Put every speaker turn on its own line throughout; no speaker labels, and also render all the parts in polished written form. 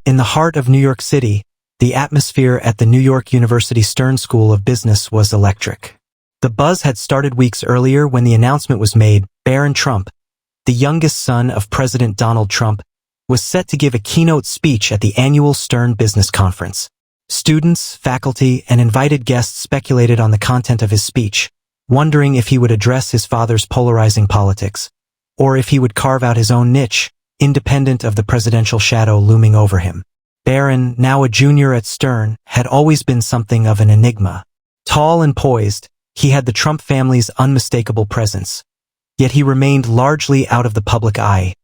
In the heart of New York City, the atmosphere at the New York University Stern School of Business was electric. The buzz had started weeks earlier when the announcement was made. Barron Trump, the youngest son of President Donald Trump, was set to give a keynote speech at the annual Stern Business Conference. Students, faculty, and invited guests speculated on the content of his speech, wondering if he would address his father's polarizing politics, or if he would carve out his own niche, independent of the presidential shadow looming over him. Barron, now a junior at Stern, had always been something of an enigma. Tall and poised, he had the Trump family's unmistakable presence, yet he remained largely out of the public eye,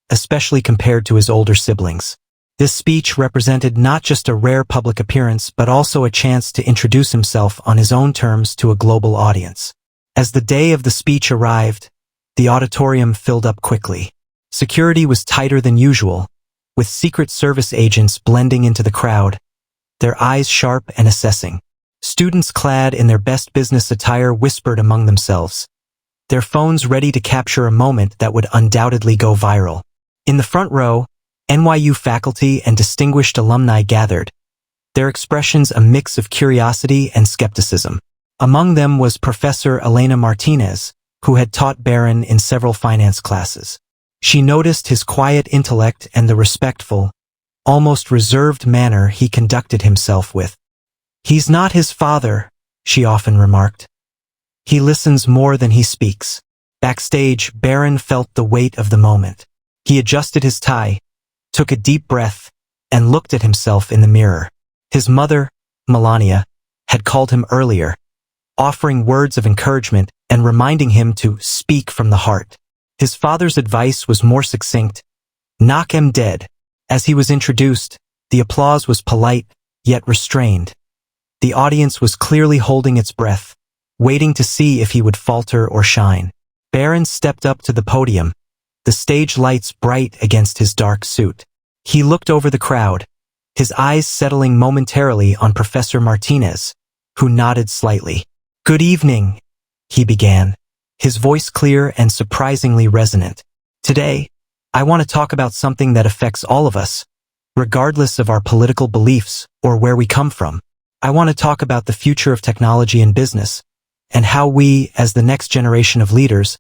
especially compared to his older siblings. This speech represented not just a rare public appearance but also a chance to introduce himself on his own terms to a global audience. As the day of the speech arrived, the auditorium filled up quickly. Security was tighter than usual, with Secret Service agents blending into the crowd, their eyes sharp and assessing. Students clad in their best business attire whispered among themselves, their phones ready to capture a moment that would undoubtedly go viral. In the front row, NYU faculty and distinguished alumni gathered, their expressions a mix of curiosity and skepticism. Among them was Professor Elena Martinez, who had taught Barron in several finance classes. She noticed his quiet intellect and the respectful, almost reserved manner he conducted himself with. "He's not his father," she often remarked. "He listens more than he speaks." Backstage, Barron felt the weight of the moment. He adjusted his tie, took a deep breath, and looked at himself in the mirror. His mother, Melania, had called him earlier, offering words of encouragement and reminding him to speak from the heart. His father's advice was more succinct: "Knock him dead." As he was introduced, the applause was polite, yet restrained. The audience was clearly holding its breath, waiting to see if he would falter or shine. Barron stepped up to the podium, the stage lights bright against his dark suit. He looked over the crowd, his eyes settling momentarily on Professor Martinez, who nodded slightly. "Good evening," he began, his voice clear and surprisingly resonant. "Today, I want to talk about something that affects all of us, regardless of our political beliefs or where we come from. I want to talk about the future of technology and business, and how we, as the next generation of leaders,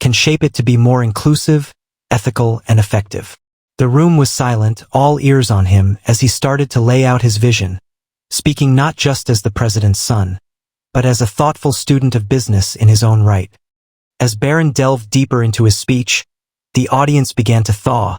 can shape it to be more inclusive, ethical, and effective." The room was silent, all ears on him as he started to lay out his vision, speaking not just as the president's son, but as a thoughtful student of business in his own right. As Barron delved deeper into his speech, the audience began to thaw,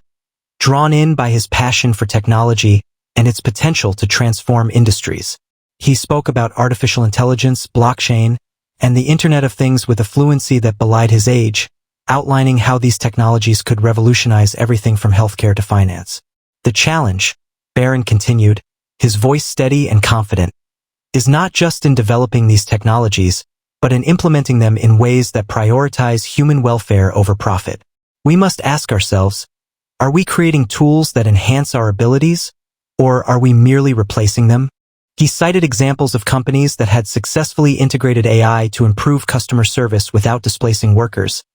drawn in by his passion for technology and its potential to transform industries. He spoke about artificial intelligence, blockchain, and the Internet of Things with a fluency that belied his age, outlining how these technologies could revolutionize everything from healthcare to finance. "The challenge," Barron continued, his voice steady and confident, "is not just in developing these technologies, but in implementing them in ways that prioritize human welfare over profit. We must ask ourselves, are we creating tools that enhance our abilities, or are we merely replacing them?" He cited examples of companies that had successfully integrated AI to improve customer service without displacing workers,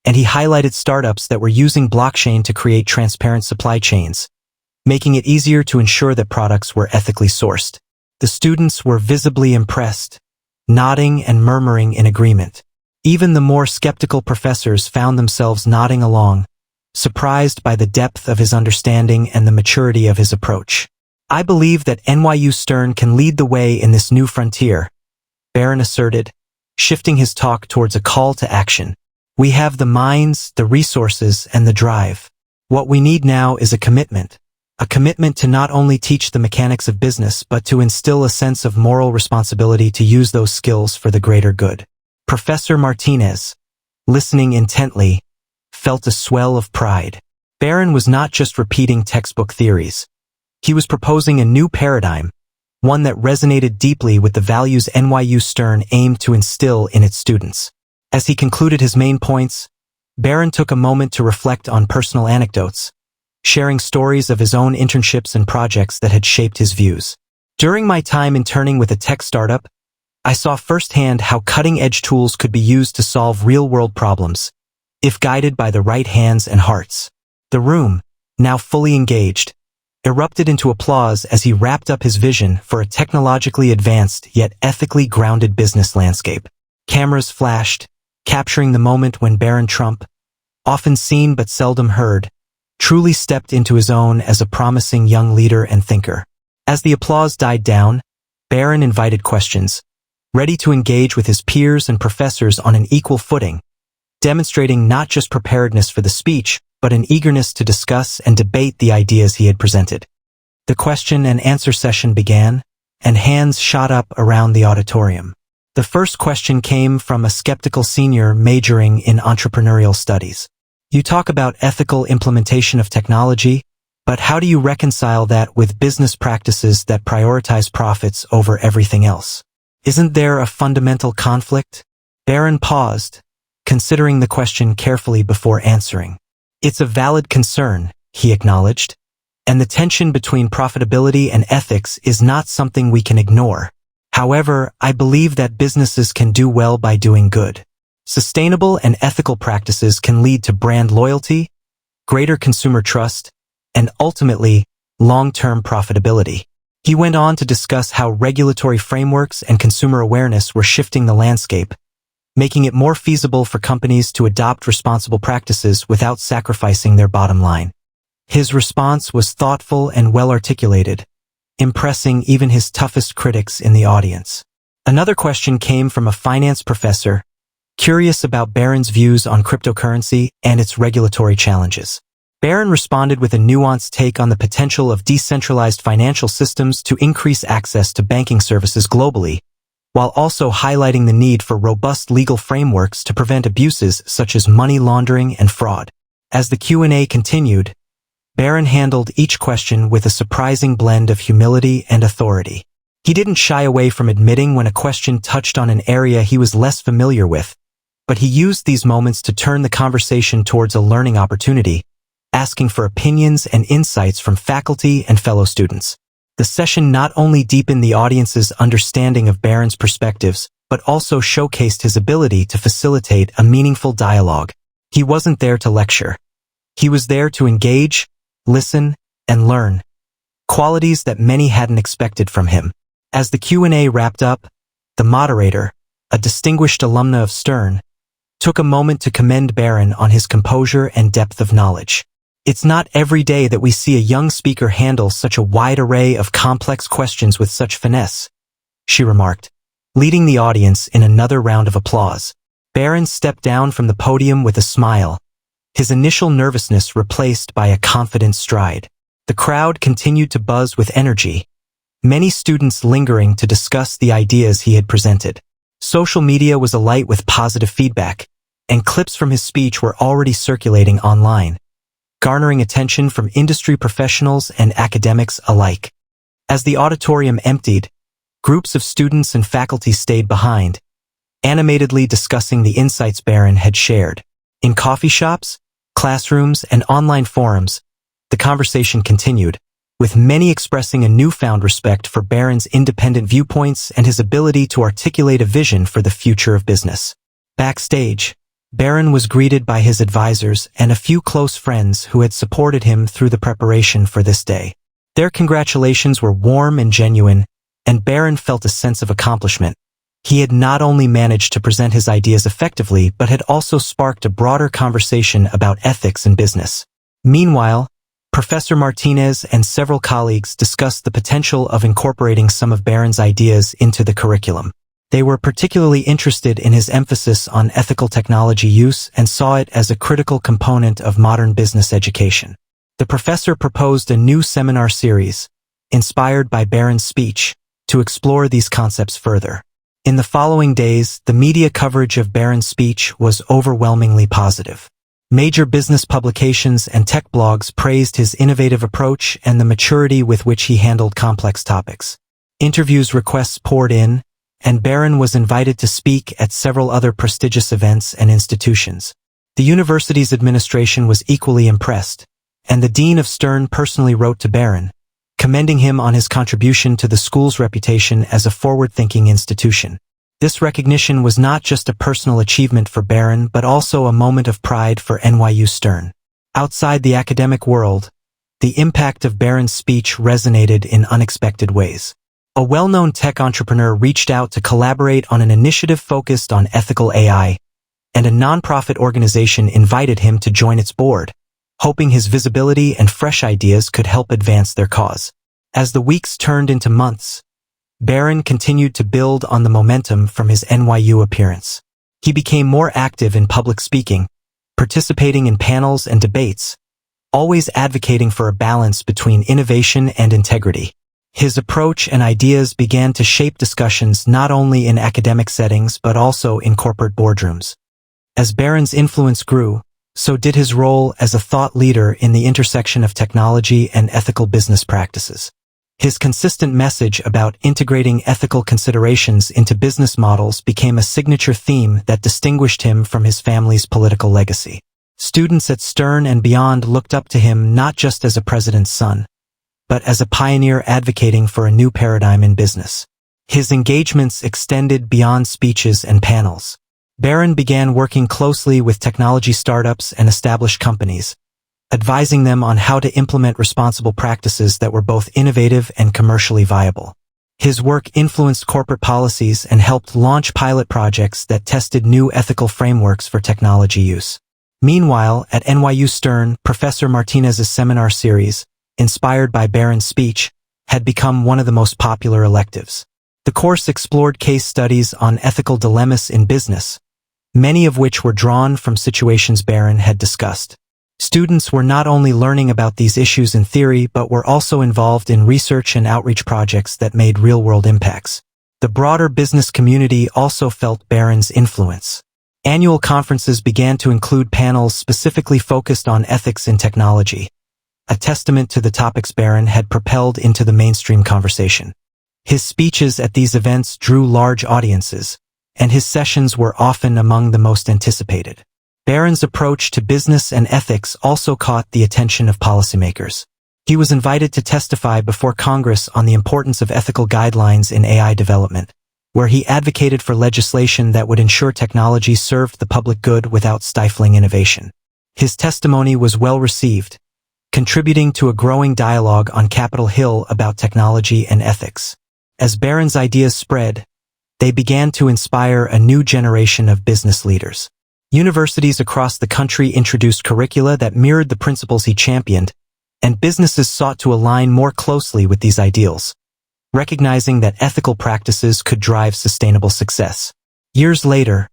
and he highlighted startups that were using blockchain to create transparent supply chains, making it easier to ensure that products were ethically sourced. The students were visibly impressed, nodding and murmuring in agreement. Even the more skeptical professors found themselves nodding along, surprised by the depth of his understanding and the maturity of his approach. "I believe that NYU Stern can lead the way in this new frontier," Barron asserted, shifting his talk towards a call to action. "We have the minds, the resources, and the drive. What we need now is a commitment to not only teach the mechanics of business but to instill a sense of moral responsibility to use those skills for the greater good." Professor Martinez, listening intently, felt a swell of pride. Barron was not just repeating textbook theories. He was proposing a new paradigm, one that resonated deeply with the values NYU Stern aimed to instill in its students. As he concluded his main points, Barron took a moment to reflect on personal anecdotes, sharing stories of his own internships and projects that had shaped his views. "During my time interning with a tech startup, I saw firsthand how cutting-edge tools could be used to solve real-world problems, if guided by the right hands and hearts." The room, now fully engaged, erupted into applause as he wrapped up his vision for a technologically advanced yet ethically grounded business landscape. Cameras flashed, capturing the moment when Barron Trump, often seen but seldom heard, truly stepped into his own as a promising young leader and thinker. As the applause died down, Barron invited questions, ready to engage with his peers and professors on an equal footing, demonstrating not just preparedness for the speech, but an eagerness to discuss and debate the ideas he had presented. The question and answer session began, and hands shot up around the auditorium. The first question came from a skeptical senior majoring in entrepreneurial studies. You talk about ethical implementation of technology, but how do you reconcile that with business practices that prioritize profits over everything else? Isn't there a fundamental conflict? Barron paused, considering the question carefully before answering. It's a valid concern, he acknowledged, and the tension between profitability and ethics is not something we can ignore. However, I believe that businesses can do well by doing good. Sustainable and ethical practices can lead to brand loyalty, greater consumer trust, and ultimately, long-term profitability. He went on to discuss how regulatory frameworks and consumer awareness were shifting the landscape, making it more feasible for companies to adopt responsible practices without sacrificing their bottom line. His response was thoughtful and well-articulated, impressing even his toughest critics in the audience. Another question came from a finance professor, curious about Barron's views on cryptocurrency and its regulatory challenges. Barron responded with a nuanced take on the potential of decentralized financial systems to increase access to banking services globally, while also highlighting the need for robust legal frameworks to prevent abuses such as money laundering and fraud. As the Q&A continued, Barron handled each question with a surprising blend of humility and authority. He didn't shy away from admitting when a question touched on an area he was less familiar with, but he used these moments to turn the conversation towards a learning opportunity, asking for opinions and insights from faculty and fellow students. The session not only deepened the audience's understanding of Barron's perspectives, but also showcased his ability to facilitate a meaningful dialogue. He wasn't there to lecture. He was there to engage, listen, and learn, qualities that many hadn't expected from him. As the Q&A wrapped up, the moderator, a distinguished alumna of Stern, took a moment to commend Barron on his composure and depth of knowledge. It's not every day that we see a young speaker handle such a wide array of complex questions with such finesse, she remarked, leading the audience in another round of applause. Barron stepped down from the podium with a smile, his initial nervousness replaced by a confident stride. The crowd continued to buzz with energy, many students lingering to discuss the ideas he had presented. Social media was alight with positive feedback, and clips from his speech were already circulating online, garnering attention from industry professionals and academics alike. As the auditorium emptied, groups of students and faculty stayed behind, animatedly discussing the insights Barron had shared. In coffee shops, classrooms, and online forums, the conversation continued, with many expressing a newfound respect for Barron's independent viewpoints and his ability to articulate a vision for the future of business. Backstage, Barron was greeted by his advisors and a few close friends who had supported him through the preparation for this day. Their congratulations were warm and genuine, and Barron felt a sense of accomplishment. He had not only managed to present his ideas effectively, but had also sparked a broader conversation about ethics in business. Meanwhile, Professor Martinez and several colleagues discussed the potential of incorporating some of Barron's ideas into the curriculum. They were particularly interested in his emphasis on ethical technology use and saw it as a critical component of modern business education. The professor proposed a new seminar series, inspired by Barron's speech, to explore these concepts further. In the following days, the media coverage of Barron's speech was overwhelmingly positive. Major business publications and tech blogs praised his innovative approach and the maturity with which he handled complex topics. Interviews requests poured in, and Barron was invited to speak at several other prestigious events and institutions. The university's administration was equally impressed, and the dean of Stern personally wrote to Barron, commending him on his contribution to the school's reputation as a forward-thinking institution. This recognition was not just a personal achievement for Barron, but also a moment of pride for NYU Stern. Outside the academic world, the impact of Barron's speech resonated in unexpected ways. A well-known tech entrepreneur reached out to collaborate on an initiative focused on ethical AI, and a nonprofit organization invited him to join its board, hoping his visibility and fresh ideas could help advance their cause. As the weeks turned into months, Barron continued to build on the momentum from his NYU appearance. He became more active in public speaking, participating in panels and debates, always advocating for a balance between innovation and integrity. His approach and ideas began to shape discussions not only in academic settings but also in corporate boardrooms. As Barron's influence grew, so did his role as a thought leader in the intersection of technology and ethical business practices. His consistent message about integrating ethical considerations into business models became a signature theme that distinguished him from his family's political legacy. Students at Stern and beyond looked up to him not just as a president's son, but as a pioneer advocating for a new paradigm in business. His engagements extended beyond speeches and panels. Barron began working closely with technology startups and established companies, advising them on how to implement responsible practices that were both innovative and commercially viable. His work influenced corporate policies and helped launch pilot projects that tested new ethical frameworks for technology use. Meanwhile, at NYU Stern, Professor Martinez's seminar series, inspired by Barron's speech, had become one of the most popular electives. The course explored case studies on ethical dilemmas in business, many of which were drawn from situations Barron had discussed. Students were not only learning about these issues in theory but were also involved in research and outreach projects that made real-world impacts. The broader business community also felt Barron's influence. Annual conferences began to include panels specifically focused on ethics in technology, a testament to the topics Barron had propelled into the mainstream conversation. His speeches at these events drew large audiences, and his sessions were often among the most anticipated. Barron's approach to business and ethics also caught the attention of policymakers. He was invited to testify before Congress on the importance of ethical guidelines in AI development, where he advocated for legislation that would ensure technology served the public good without stifling innovation. His testimony was well received, contributing to a growing dialogue on Capitol Hill about technology and ethics. As Barron's ideas spread, they began to inspire a new generation of business leaders. Universities across the country introduced curricula that mirrored the principles he championed, and businesses sought to align more closely with these ideals, recognizing that ethical practices could drive sustainable success. Years later,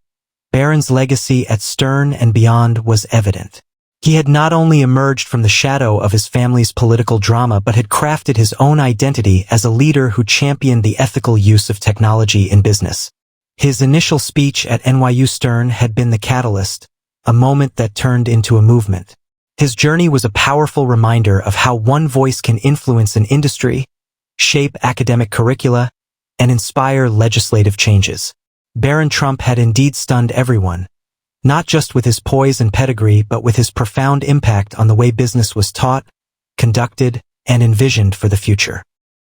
Barron's legacy at Stern and beyond was evident. He had not only emerged from the shadow of his family's political drama but had crafted his own identity as a leader who championed the ethical use of technology in business. His initial speech at NYU Stern had been the catalyst, a moment that turned into a movement. His journey was a powerful reminder of how one voice can influence an industry, shape academic curricula, and inspire legislative changes. Barron Trump had indeed stunned everyone, not just with his poise and pedigree but with his profound impact on the way business was taught, conducted, and envisioned for the future.